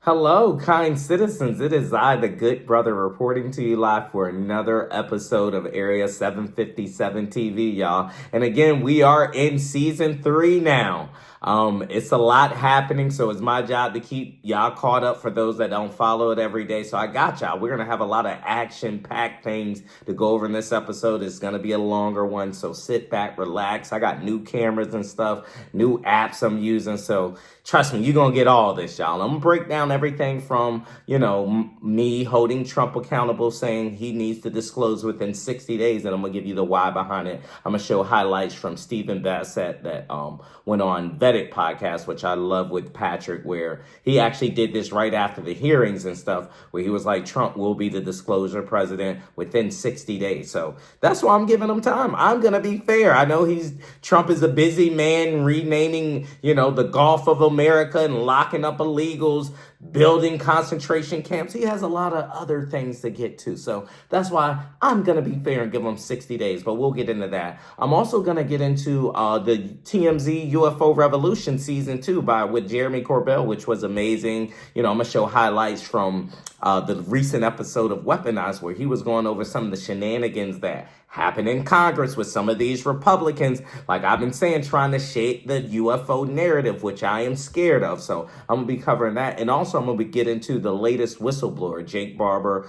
Hello, kind citizens. It is I, the good brother, reporting to you live for another episode of Area 757 TV, y'all. And again, we are in season 3 now. It's a lot happening, so it's my job to keep y'all caught up for those that don't follow it every day. So I got y'all. We're going to have a lot of action-packed things to go over in this episode. It's going to be a longer one, so sit back, relax. I got new cameras and stuff, new apps I'm using, so trust me, you're going to get all this, y'all. I'm going to break down everything from, me holding Trump accountable, saying he needs to disclose within 60 days, and I'm going to give you the why behind it. I'm going to show highlights from Stephen Bassett that went on Vetted podcast, which I love, with Patrick, where he actually did this right after the hearings and stuff, where he was like, Trump will be the disclosure president within 60 days. So that's why I'm giving him time. I'm going to be fair. I know Trump is a busy man renaming, the Gulf of America and locking up illegals, building concentration camps. He has a lot of other things to get to. So that's why I'm going to be fair and give him 60 days, but we'll get into that. I'm also going to get into the TMZ UFO Revolution Season 2 with Jeremy Corbel, which was amazing. I'm going to show highlights from the recent episode of Weaponized, where he was going over some of the shenanigans that happen in Congress with some of these Republicans, like I've been saying, trying to shape the UFO narrative, which I am scared of. So I'm going to be covering that. And also I'm going to get into the latest whistleblower, Jake Barber,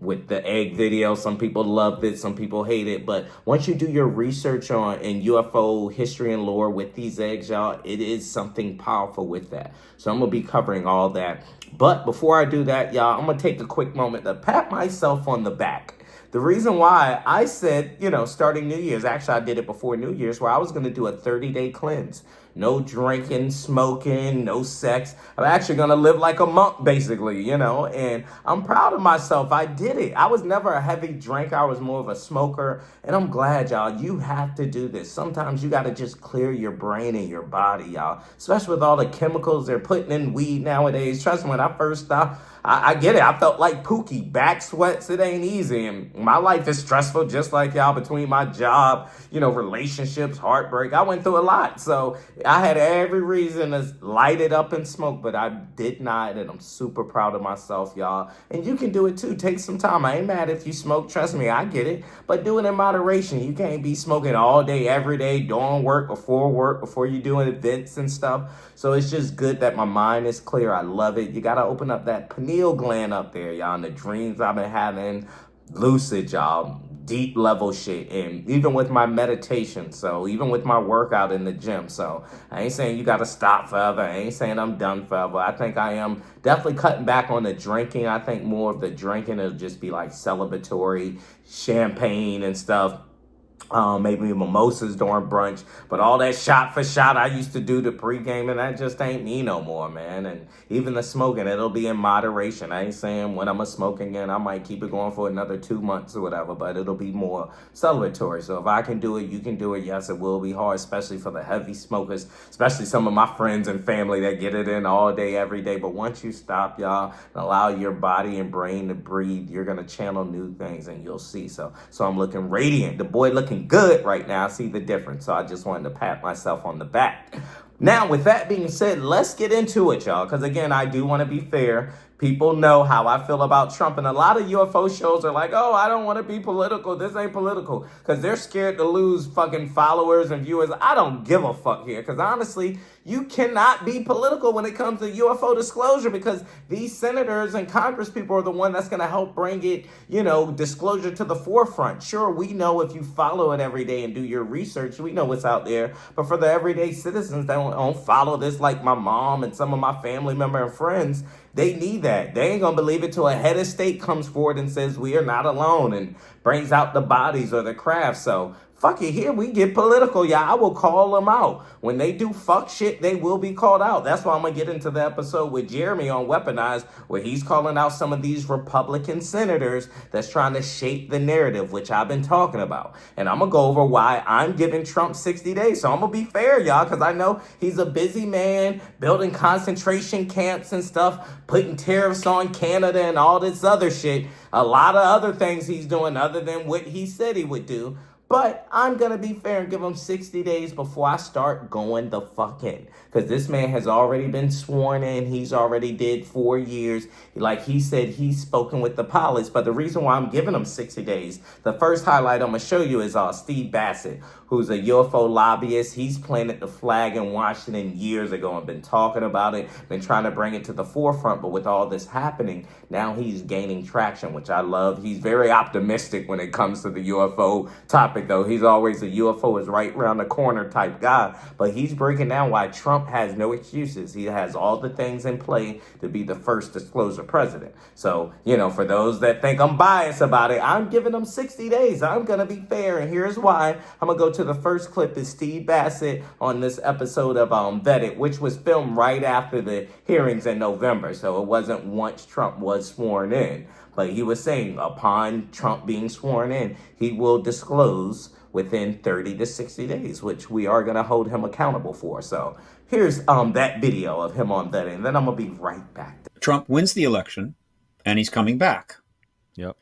with the egg video. Some people loved it, some people hate it. But once you do your research in UFO history and lore with these eggs, y'all, it is something powerful with that. So I'm going to be covering all that. But before I do that, y'all, I'm going to take a quick moment to pat myself on the back. The reason why I said, starting New Year's, actually I did it before New Year's, where I was going to do a 30-day cleanse. No drinking, smoking, no sex. I'm actually going to live like a monk, basically, and I'm proud of myself. I did it. I was never a heavy drinker. I was more of a smoker, and I'm glad, y'all. You have to do this. Sometimes you got to just clear your brain and your body, y'all, especially with all the chemicals they're putting in weed nowadays. Trust me, when I first stopped, I get it. I felt like Pookie. Back sweats, it ain't easy. And my life is stressful, just like y'all, between my job, relationships, heartbreak. I went through a lot. So I had every reason to light it up and smoke, but I did not. And I'm super proud of myself, y'all. And you can do it too. Take some time. I ain't mad if you smoke. Trust me, I get it. But do it in moderation. You can't be smoking all day, every day, doing work, before you doing events and stuff. So it's just good that my mind is clear. I love it. You got to open up that pineal gland up there, y'all. And the dreams I've been having, lucid, y'all, deep level shit. And even with my meditation, so even with my workout in the gym. So I ain't saying you got to stop forever. I ain't saying I'm done forever. I think I am definitely cutting back on the drinking. I think more of the drinking will just be like celebratory champagne and stuff. Maybe mimosas during brunch, but all that shot for shot I used to do the pregame, and that just ain't me no more, man. And even the smoking, it'll be in moderation. I ain't saying when I'm a smoke again, I might keep it going for another 2 months or whatever, but it'll be more celebratory. So if I can do it, you can do it. Yes, it will be hard, especially for the heavy smokers, especially some of my friends and family that get it in all day, every day. But once you stop, y'all, and allow your body and brain to breathe, you're going to channel new things, and you'll see. So I'm looking radiant. The boy looking good right now. I see the difference. So I just wanted to pat myself on the back. Now, with that being said, let's get into it, y'all. Because again, I do want to be fair. People know how I feel about Trump. And a lot of UFO shows are like, oh, I don't want to be political. This ain't political. Because they're scared to lose fucking followers and viewers. I don't give a fuck here. Because honestly, you cannot be political when it comes to UFO disclosure, because these senators and Congress people are the one that's going to help bring it, disclosure to the forefront. Sure, we know if you follow it every day and do your research, we know what's out there. But for the everyday citizens that don't follow this, like my mom and some of my family members and friends, they need that. They ain't going to believe it till a head of state comes forward and says we are not alone and brings out the bodies or the craft. So fuck it, here we get political, y'all. I will call them out. When they do fuck shit, they will be called out. That's why I'm going to get into the episode with Jeremy on Weaponized, where he's calling out some of these Republican senators that's trying to shape the narrative, which I've been talking about. And I'm going to go over why I'm giving Trump 60 days. So I'm going to be fair, y'all, because I know he's a busy man building concentration camps and stuff, putting tariffs on Canada and all this other shit. A lot of other things he's doing other than what he said he would do. But I'm going to be fair and give him 60 days before I start going the fuck in. Because this man has already been sworn in. He's already did 4 years. Like he said, he's spoken with the pilots. But the reason why I'm giving him 60 days, the first highlight I'm going to show you is Steve Bassett, who's a UFO lobbyist. He's planted the flag in Washington years ago and been talking about it, been trying to bring it to the forefront. But with all this happening, now he's gaining traction, which I love. He's very optimistic when it comes to the UFO topic, though. He's always a UFO is right around the corner type guy. But he's breaking down why Trump has no excuses. He has all the things in play to be the first disclosure president. So, for those that think I'm biased about it, I'm giving him 60 days. I'm going to be fair. And here's why. I'm going to go to the first clip is Steve Bassett on this episode of Vetted, which was filmed right after the hearings in November. So it wasn't once Trump was sworn in. But he was saying upon Trump being sworn in, he will disclose within 30 to 60 days, which we are going to hold him accountable for. So here's that video of him on Vetted, and then I'm going to be right back. Trump wins the election, and he's coming back. Yep.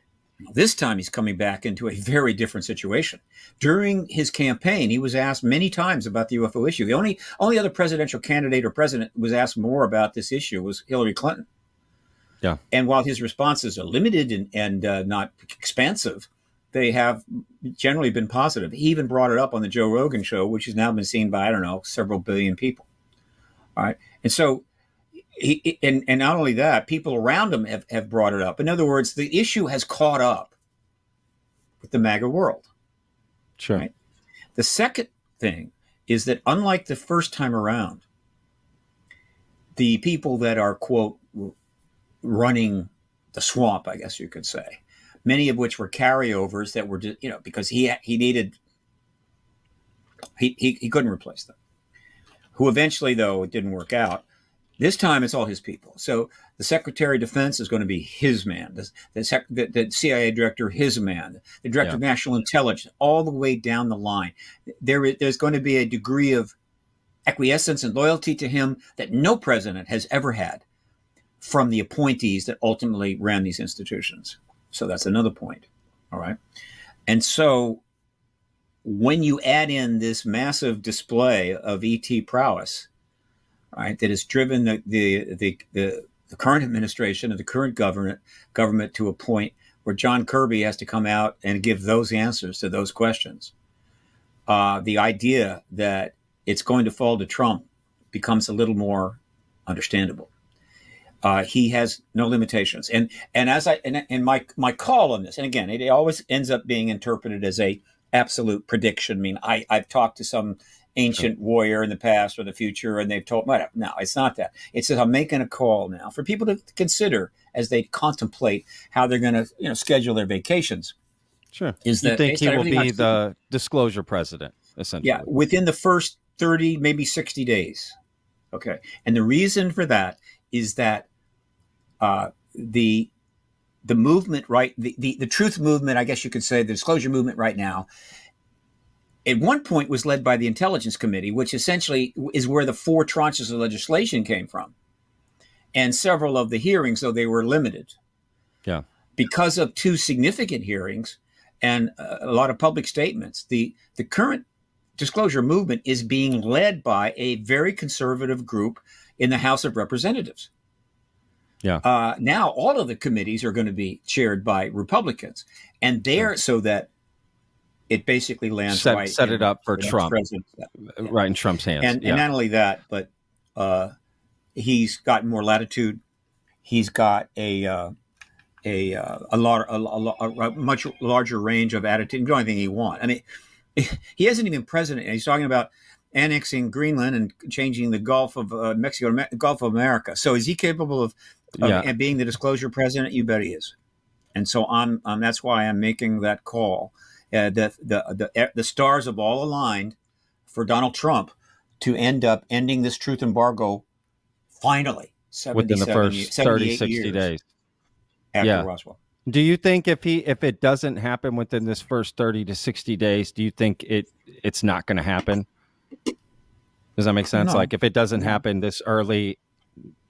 This time he's coming back into a very different situation. During his campaign, he was asked many times about the UFO issue. The only other presidential candidate or president who was asked more about this issue was Hillary Clinton. Yeah. And while his responses are limited and not expansive, they have generally been positive. He even brought it up on the Joe Rogan show, which has now been seen by, several billion people. All right. And so and not only that, people around him have brought it up. In other words, the issue has caught up with the MAGA world. Sure. Right? The second thing is that unlike the first time around, the people that are, quote, running the swamp, I guess you could say, many of which were carryovers that were, because he couldn't replace them, who eventually, though, it didn't work out. This time it's all his people. So the Secretary of Defense is going to be his man. The CIA director, his man. The Director of National Intelligence, all the way down the line. There's going to be a degree of acquiescence and loyalty to him that no president has ever had from the appointees that ultimately ran these institutions. So that's another point. All right. And so when you add in this massive display of ET prowess, right, that has driven the current administration and the current government to a point where John Kirby has to come out and give those answers to those questions. The idea that it's going to fall to Trump becomes a little more understandable. He has no limitations, and as my call on this, and again, it always ends up being interpreted as a absolute prediction. I mean, I've talked to some ancient warrior in the past or the future, and they've told me, no, it's not that. It's that I'm making a call now for people to consider as they contemplate how they're going to, schedule their vacations. Sure. Is you that think he will be the disclosure president, essentially? Yeah, within the first 30, maybe 60 days. Okay. And the reason for that is that the movement, right, the truth movement, I guess you could say, the disclosure movement right now, at one point was led by the Intelligence Committee, which essentially is where the 4 tranches of legislation came from. And several of the hearings, though they were limited. Yeah. Because of 2 significant hearings and a lot of public statements, the current disclosure movement is being led by a very conservative group in the House of Representatives. Yeah. Now all of the committees are going to be chaired by Republicans, and they're so that it basically lands set it up for Trump, right in Trump's hands. And not only that, but he's got more latitude. He's got a much larger range of attitude. You do anything he wants. I mean, he hasn't even president. He's talking about annexing Greenland and changing the Gulf of Mexico, Gulf of America. So is he capable of being the disclosure president? You bet he is. And so that's why I'm making that call. The stars have all aligned for Donald Trump to end up ending this truth embargo finally within the first 30, 60 days after Roswell. Do you think if it doesn't happen within this first 30 to 60 days, do you think it's not going to happen? Does that make sense? No. Like if it doesn't happen this early,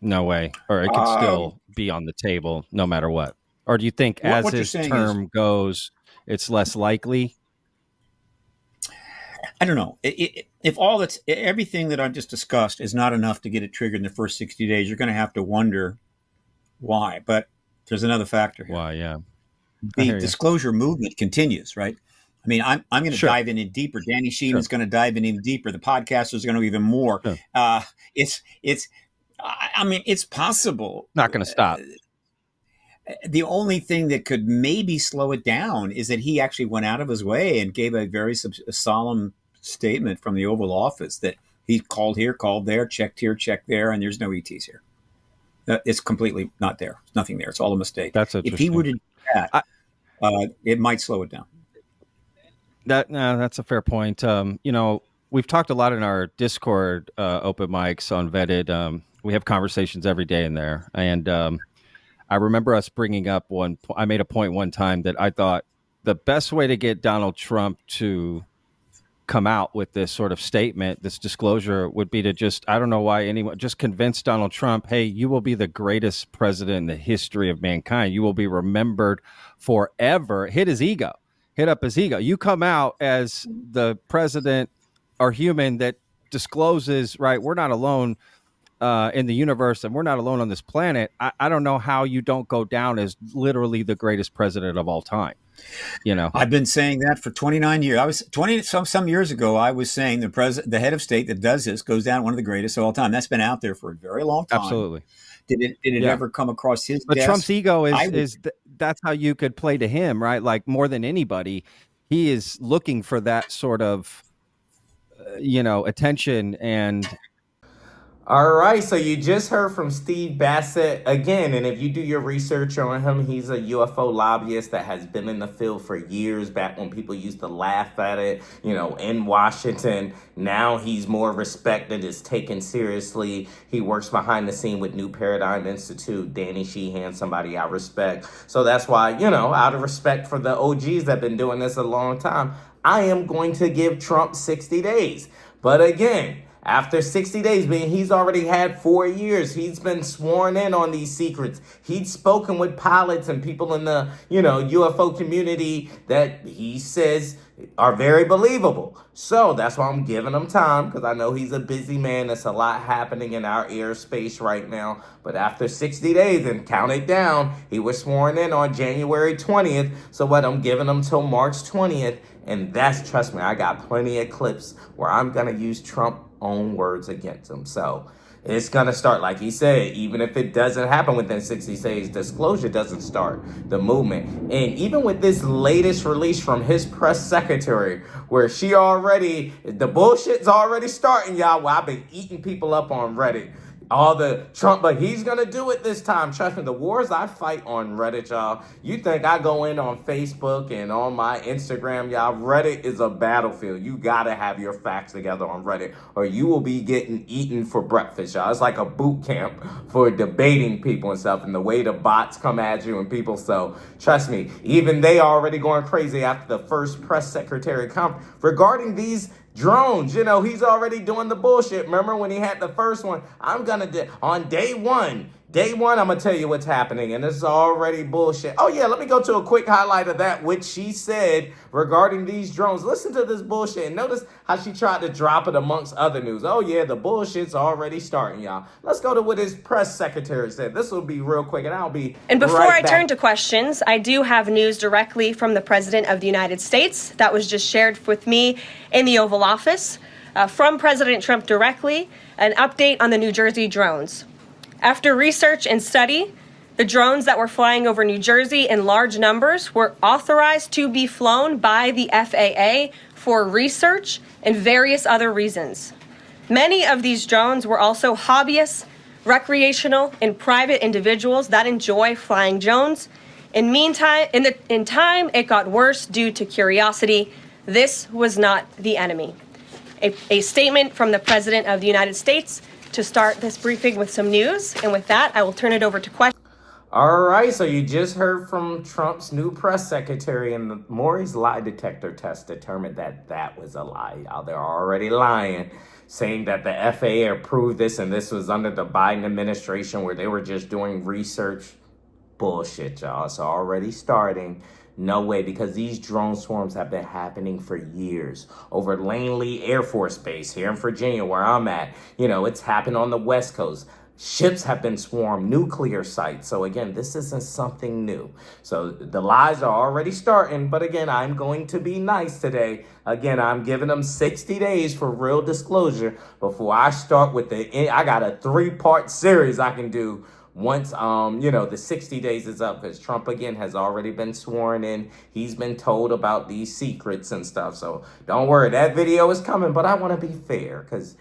no way. Or it could still be on the table no matter what. Or do you think as his term goes, it's less likely? I don't know. If everything that I've just discussed is not enough to get it triggered in the first 60 days, you're going to have to wonder why. But there's another factor here. Why? Yeah. I The hear you. disclosure movement continues, right? I mean, I'm going to Sure. dive in deeper. Danny Sheen's Sure. going to dive in even deeper. The podcasters are going to even more. Sure. I mean, it's possible. Not going to stop. The only thing that could maybe slow it down is that he actually went out of his way and gave a very solemn statement from the Oval Office that he called here, called there, checked here, checked there, and there's no ETs here. It's completely not there. There's nothing there. It's all a mistake. That's If he interesting. were to do that, it might slow it down. That's a fair point. We've talked a lot in our Discord open mics on Vetted. We have conversations every day in there, and I remember us bringing up I made a point one time that I thought the best way to get Donald Trump to come out with this sort of statement, this disclosure, would be to I don't know why anyone, just convince Donald Trump, hey, you will be the greatest president in the history of mankind. You will be remembered forever. Hit his ego. Hit up his ego. You come out as the president or human that discloses, right, we're not alone in the universe, and we're not alone on this planet. I don't know how you don't go down as literally the greatest president of all time. I've been saying that for 29 years. I was 20 some years ago. I was saying the head of state that does this goes down one of the greatest of all time. That's been out there for a very long time. Absolutely. Did it ever come across his But desk? Trump's ego that's how you could play to him, right? Like more than anybody, he is looking for that sort of attention. And All right, so you just heard from Steve Bassett again, and if you do your research on him, he's a UFO lobbyist that has been in the field for years, back when people used to laugh at it, in Washington. Now he's more respected, is taken seriously. He works behind the scene with New Paradigm Institute, Danny Sheehan, somebody I respect. So that's why, out of respect for the OGs that have been doing this a long time, I am going to give Trump 60 days. But again, after 60 days, he's already had 4 years. He's been sworn in on these secrets. He's spoken with pilots and people in the, UFO community that he says are very believable. So that's why I'm giving him time, because I know he's a busy man. There's a lot happening in our airspace right now. But after 60 days, and count it down, he was sworn in on January 20th. So I'm giving him till March 20th. And trust me, I got plenty of clips where I'm going to use Trump own words against him. So it's going to start, like he said, even if it doesn't happen within 60 days, disclosure doesn't start the movement. And even with this latest release from his press secretary, where the bullshit's already starting, y'all. Well, I've been eating people up on Reddit. All the Trump, but he's going to do it this time. Trust me, the wars I fight on Reddit, y'all. You think I go in on Facebook and on my Instagram, y'all. Reddit is a battlefield. You got to have your facts together on Reddit, or you will be getting eaten for breakfast, y'all. It's like a boot camp for debating people and stuff, and the way the bots come at you and people. So trust me, even they are already going crazy after the first press secretary conference regarding these drones. He's already doing the bullshit. Remember when he had the first one? On day one, I'm going to tell you what's happening, and this is already bullshit. Oh, yeah, let me go to a quick highlight of that, which she said regarding these drones. Listen to this bullshit, and notice how she tried to drop it amongst other news. Oh, yeah, the bullshit's already starting, y'all. Let's go to what his press secretary said. This will be real quick, and I'll be And before right I back. turn to questions, I do have news directly from the President of the United States that was just shared with me in the Oval Office. From President Trump directly, an update on the New Jersey drones. After research and study, the drones that were flying over New Jersey in large numbers were authorized to be flown by the FAA for research and various other reasons. Many of these drones were also hobbyists, recreational, and private individuals that enjoy flying drones. In time, it got worse due to curiosity. This was not the enemy. A statement from the President of the United States to start this briefing with some news. And with that, I will turn it over to questions. All right, so you just heard from Trump's new press secretary, and Maury's lie detector test determined that was a lie. Y'all, they're already lying, saying that the FAA approved this, and this was under the Biden administration where they were just doing research. Bullshit, y'all. It's already starting. No way, because these drone swarms have been happening for years. Over Langley Air Force Base here in Virginia, where I'm at, it's happened on the West Coast. Ships have been swarmed, nuclear sites. So again, this isn't something new. So the lies are already starting. But again, I'm going to be nice today. Again, I'm giving them 60 days for real disclosure before I start with I got a 3-part series I can do once the 60 days is up, because Trump again has already been sworn in. He's been told about these secrets and stuff. So don't worry, that video is coming. But I want to be fair, because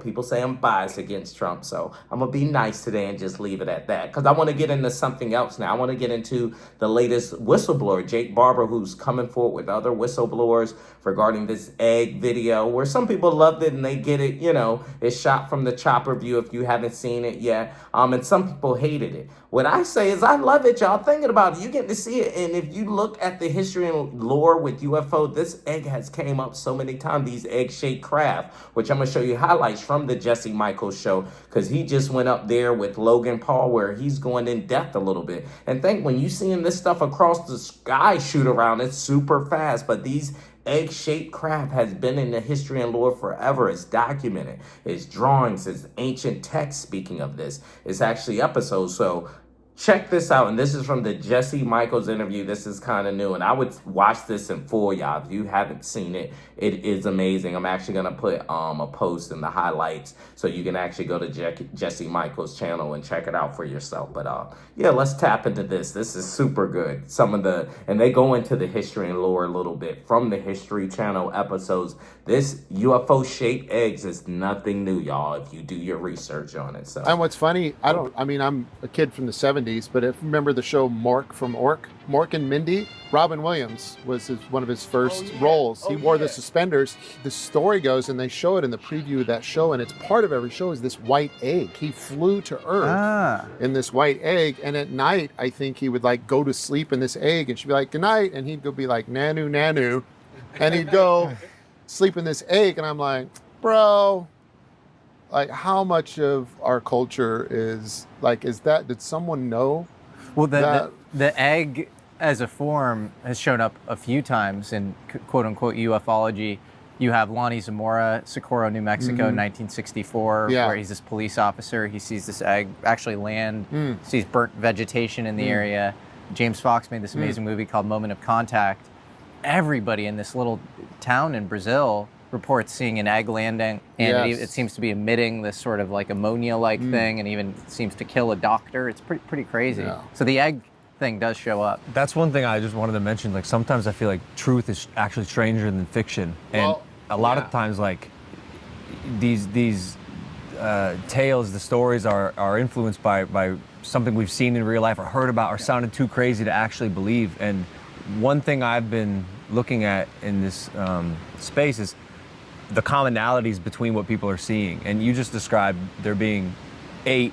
people say I'm biased against Trump. So I'm gonna be nice today and just leave it at that, because I want to get into something else now. I want to get into the latest whistleblower, Jake Barber, who's coming forward with other whistleblowers regarding this egg video, where some people loved it and they get it, it's shot from the chopper view if you haven't seen it yet. And some people hated it. What I say is I love it, y'all. Thinking about it, you get to see it. And if you look at the history and lore with UFO, this egg has came up so many times, these egg-shaped craft, which I'm going to show you highlights from the Jesse Michaels show, because he just went up there with Logan Paul where he's going in depth a little bit. And think, when you seeing this stuff across the sky shoot around, it's super fast. But these egg-shaped craft has been in the history and lore forever. It's documented. It's drawings. It's ancient text. Speaking of this, it's actually episodes. So check this out. And this is from the Jesse Michaels interview. This is kind of new. And I would watch this in full, y'all. If you haven't seen it, it is amazing. I'm actually going to put a post in the highlights so you can actually go to Jesse Michaels' channel and check it out for yourself. But yeah, let's tap into this. This is super good. And they go into the history and lore a little bit from the History Channel episodes. This UFO-shaped eggs is nothing new, y'all, if you do your research on it. So. And what's funny, I'm a kid from the 70s, but if you remember the show Mork from Mork and Mindy, Robin Williams was one of his first roles. He wore the suspenders. The story goes, and they show it in the preview of that show, and it's part of every show, is this white egg. He flew to Earth in this white egg, and at night, I think he would go to sleep in this egg, and she'd be like, good night, and he'd go be like, nanu, nanu, and he'd go sleep in this egg, and I'm like, bro, how much of our culture is that? Did someone know? Well, the egg as a form has shown up a few times in quote unquote ufology. You have Lonnie Zamora, Socorro, New Mexico, 1964, where he's this police officer. He sees this egg actually land, sees burnt vegetation in the area. James Fox made this amazing movie called Moment of Contact. Everybody in this little town in Brazil reports seeing an egg landing, and it seems to be emitting this sort of ammonia-like thing, and even seems to kill a doctor. It's pretty crazy. Yeah. So the egg thing does show up. That's one thing I just wanted to mention. Sometimes I feel like truth is actually stranger than fiction, and a lot of times these tales, the stories are influenced by something we've seen in real life or heard about, or sounded too crazy to actually believe. And one thing I've been looking at in this space is the commonalities between what people are seeing. And you just described there being 8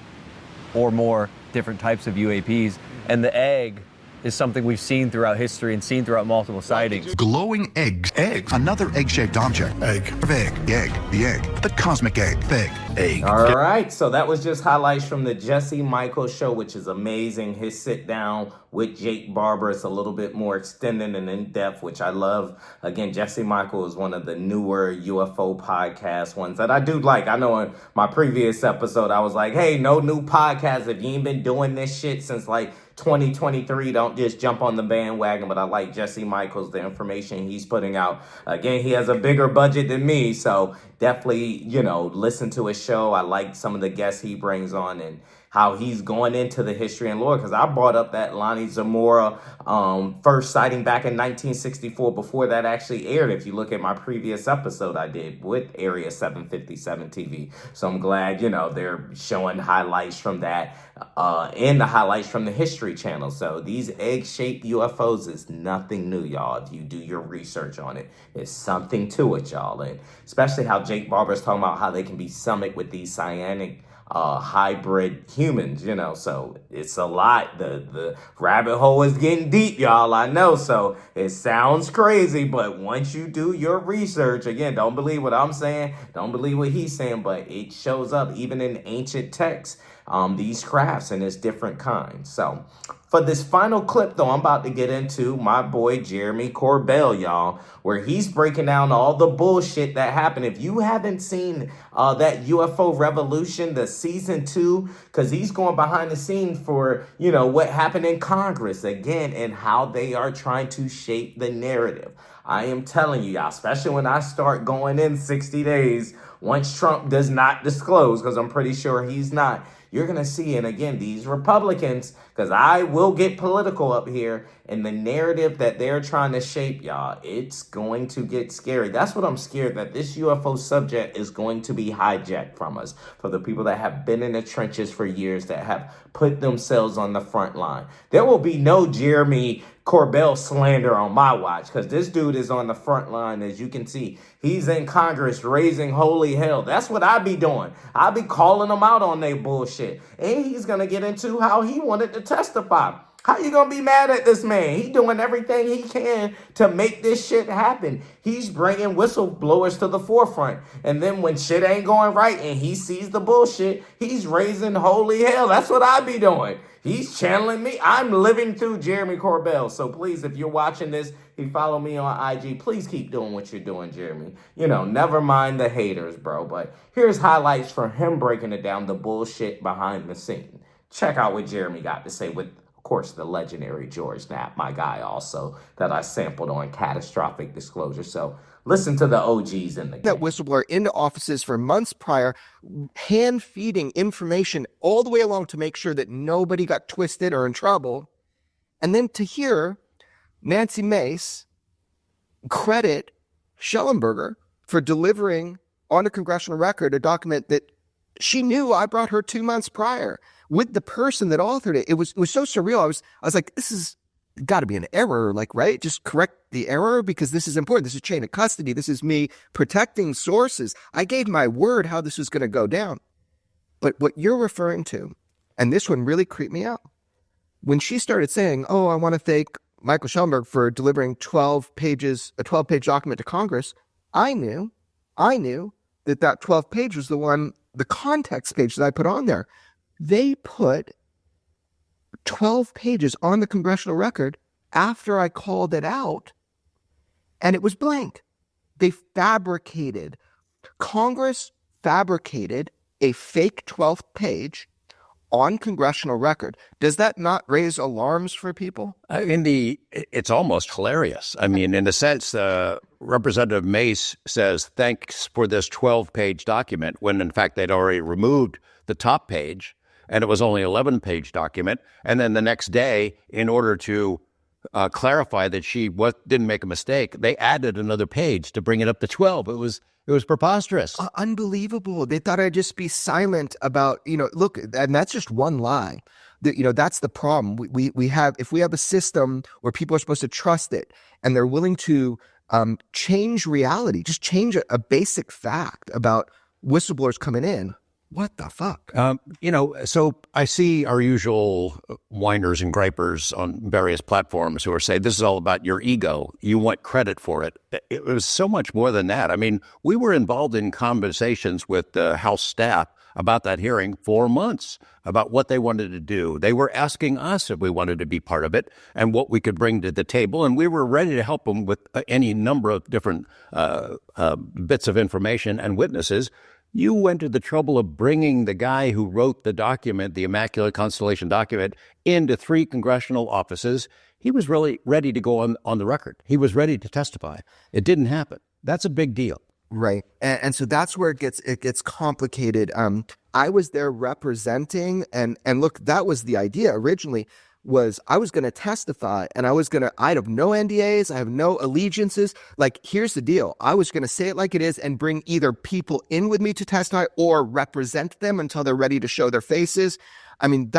or more different types of UAPs, and the egg is something we've seen throughout history and seen throughout multiple sightings. Glowing eggs. Another egg-shaped object. Egg. The egg. The cosmic egg. Egg. All right, so that was just highlights from the Jesse Michaels show, which is amazing. His sit down with Jake Barber is a little bit more extended and in-depth, which I love. Again, Jesse Michaels is one of the newer UFO podcast ones that I do like. I know in my previous episode, I was like, hey, no new podcast. If you ain't been doing this shit since 2023, don't just jump on the bandwagon. But I like Jesse Michaels, the information he's putting out. Again, he has a bigger budget than me, so definitely, listen to his show. I like some of the guests he brings on and how he's going into the history and lore, because I brought up that Lonnie Zamora first sighting back in 1964 before that actually aired. If you look at my previous episode I did with Area 757 TV. So I'm glad, they're showing highlights from that and the highlights from the History Channel. So these egg-shaped UFOs is nothing new, y'all. If you do your research on it, it's something to it, y'all. And especially how Jake Barber is talking about how they can be stomached with these cyanic hybrid humans, so it's a lot. The rabbit hole is getting deep, y'all, I know. So it sounds crazy, but once you do your research, again, don't believe what I'm saying, don't believe what he's saying, but it shows up even in ancient texts. these crafts and its different kinds. So for this final clip, though, I'm about to get into my boy Jeremy Corbel, y'all, where he's breaking down all the bullshit that happened. If you haven't seen that UFO Revolution, the season 2, because he's going behind the scenes for, what happened in Congress again and how they are trying to shape the narrative. I am telling you, y'all, especially when I start going in 60 days, once Trump does not disclose, because I'm pretty sure he's not, you're going to see, and again, these Republicans, because I will get political up here, and the narrative that they're trying to shape, y'all, it's going to get scary. That's what I'm scared, that this UFO subject is going to be hijacked from us, for the people that have been in the trenches for years, that have put themselves on the front line. There will be no Jeremy Corbel slander on my watch, because this dude is on the front line. As you can see, he's in Congress raising holy hell. That's what I be doing. I be calling them out on their bullshit. And he's going to get into how he wanted to testify. How you going to be mad at this man? He doing everything he can to make this shit happen. He's bringing whistleblowers to the forefront. And then when shit ain't going right and he sees the bullshit, he's raising holy hell. That's what I be doing. He's channeling me. I'm living through Jeremy Corbel. So please, if you're watching this, you follow me on IG, please keep doing what you're doing, Jeremy. Never mind the haters, bro. But here's highlights from him breaking it down, the bullshit behind the scene. Check out what Jeremy got to say with, of course, the legendary George Knapp, my guy also, that I sampled on Catastrophic Disclosure. So listen to the OGs in the game. That whistleblower into offices for months prior, hand feeding information all the way along to make sure that nobody got twisted or in trouble. And then to hear Nancy Mace credit Schellenberger for delivering on a congressional record a document that she knew I brought her 2 months prior with the person that authored it. It was so surreal. I was like, this is got to be an error, right? Just correct the error, because this is important. This is chain of custody. This is me protecting sources. I gave my word how this was going to go down. But what you're referring to, and this one really creeped me out, when she started saying, oh, I want to thank Michael Schellenberg for delivering a 12-page document to Congress, I knew that 12-page was the context page that I put on there. They put 12 pages on the congressional record after I called it out, and it was blank. Congress fabricated a fake 12th page on congressional record. Does that not raise alarms for people? It's almost hilarious. I mean, in a sense, Representative Mace says, thanks for this 12-page document, when in fact they'd already removed the top page, and it was only an 11-page document. And then the next day, in order to clarify that she didn't make a mistake, they added another page to bring it up to 12. It was preposterous. Unbelievable. They thought I'd just be silent about, look, and that's just one lie. That's the problem. If we have a system where people are supposed to trust it, and they're willing to change reality, just change a basic fact about whistleblowers coming in. What the fuck? So I see our usual whiners and gripers on various platforms who are saying, this is all about your ego. You want credit for it. It was so much more than that. I mean, we were involved in conversations with the House staff about that hearing for months, about what they wanted to do. They were asking us if we wanted to be part of it and what we could bring to the table. And we were ready to help them with any number of different bits of information and witnesses. You went to the trouble of bringing the guy who wrote the document, the Immaculate Constellation document, into 3 congressional offices. He was really ready to go on the record. He was ready to testify. It didn't happen. That's a big deal. Right. And so that's where it gets complicated. I was there representing, and look, that was the idea originally, was I was going to testify, and I have no NDAs, I have no allegiances. Like, here's the deal. I was going to say it like it is and bring either people in with me to testify or represent them until they're ready to show their faces. I mean,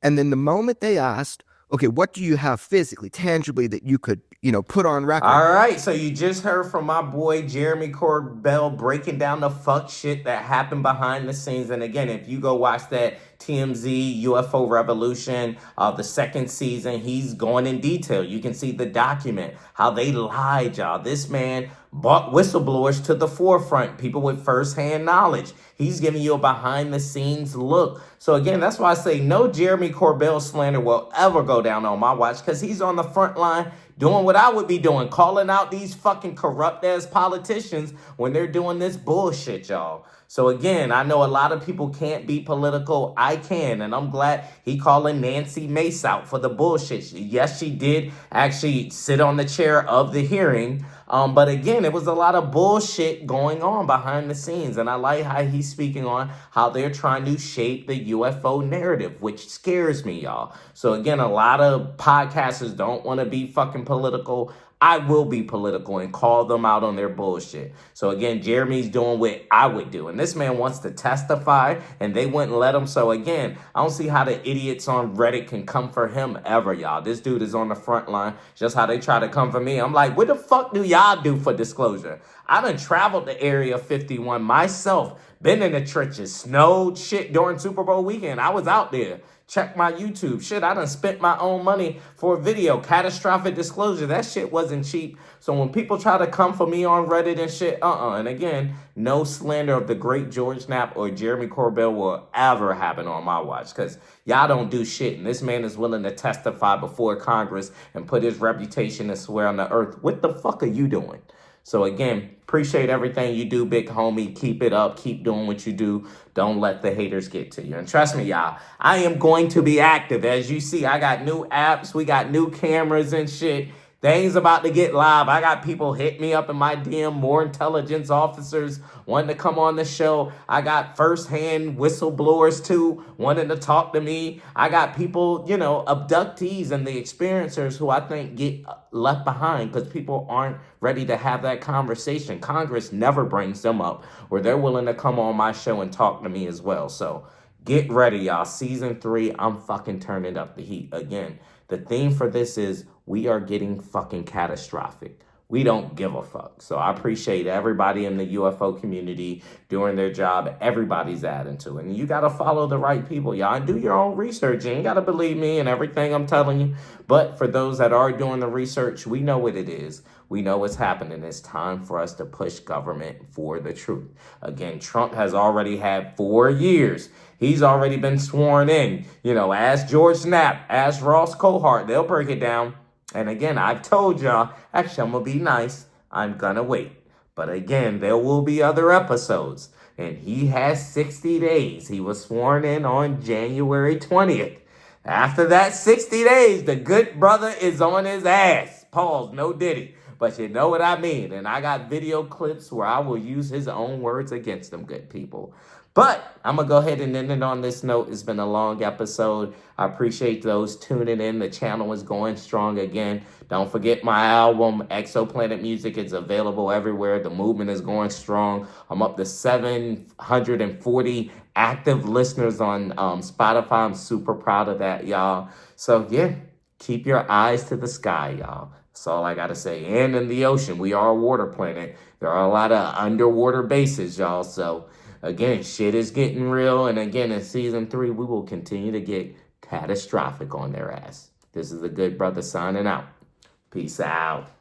and then the moment they asked, okay, what do you have physically, tangibly that you could, put on record? All right, so you just heard from my boy Jeremy Corbel breaking down the fuck shit that happened behind the scenes. And again, if you go watch that TMZ, UFO Revolution, the second season, he's going in detail. You can see the document, how they lied, y'all. This man brought whistleblowers to the forefront, people with firsthand knowledge. He's giving you a behind-the-scenes look. So again, that's why I say no Jeremy Corbel slander will ever go down on my watch, because he's on the front line doing what I would be doing, calling out these fucking corrupt-ass politicians when they're doing this bullshit, y'all. So again, I know a lot of people can't be political. I can, and I'm glad he calling Nancy Mace out for the bullshit. Yes, she did actually sit on the chair of the hearing, but again, it was a lot of bullshit going on behind the scenes, and I like how he's speaking on how they're trying to shape the UFO narrative, which scares me, y'all. So again, a lot of podcasters don't want to be fucking political. I will be political and call them out on their bullshit. So again, Jeremy's doing what I would do. And this man wants to testify and they wouldn't let him. So again, I don't see how the idiots on Reddit can come for him ever, y'all. This dude is on the front line. Just how they try to come for me. I'm like, what the fuck do y'all do for disclosure? I done traveled to Area 51 myself. Been in the trenches. Snowed shit during Super Bowl weekend. I was out there. Check my YouTube. Shit, I done spent my own money for a video. Catastrophic disclosure. That shit wasn't cheap. So when people try to come for me on Reddit and shit, And again, no slander of the great George Knapp or Jeremy Corbel will ever happen on my watch, because y'all don't do shit. And this man is willing to testify before Congress and put his reputation and swear on the earth. What the fuck are you doing? So again, appreciate everything you do, big homie. Keep it up. Keep doing what you do. Don't let the haters get to you. And trust me, y'all, I am going to be active. As you see, I got new apps. We got new cameras and shit. Things about to get live. I got people hit me up in my DM, more intelligence officers wanting to come on the show. I got firsthand whistleblowers too, wanting to talk to me. I got people, abductees and the experiencers who I think get left behind because people aren't ready to have that conversation. Congress never brings them up where they're willing to come on my show and talk to me as well. So get ready, y'all. Season 3, I'm fucking turning up the heat again. The theme for this is we are getting fucking catastrophic. We don't give a fuck. So I appreciate everybody in the UFO community doing their job. Everybody's adding to it. And you got to follow the right people, y'all. And do your own research. You ain't got to believe me and everything I'm telling you. But for those that are doing the research, we know what it is. We know what's happening. It's time for us to push government for the truth. Again, Trump has already had 4 years. He's already been sworn in. Ask George Knapp, ask Ross Cohart. They'll break it down. And again, I've told y'all, actually, I'm going to be nice. I'm going to wait. But again, there will be other episodes. And he has 60 days. He was sworn in on January 20th. After that 60 days, the good brother is on his ass. Pause, no diddy. But you know what I mean. And I got video clips where I will use his own words against them, good people. But I'm going to go ahead and end it on this note. It's been a long episode. I appreciate those tuning in. The channel is going strong again. Don't forget my album, Exoplanet Music. It's available everywhere. The movement is going strong. I'm up to 740 active listeners on Spotify. I'm super proud of that, y'all. So, yeah, keep your eyes to the sky, y'all. That's all I got to say. And in the ocean, we are a water planet. There are a lot of underwater bases, y'all. So, again, shit is getting real. And again, in season 3, we will continue to get catastrophic on their ass. This is the Good Brother signing out. Peace out.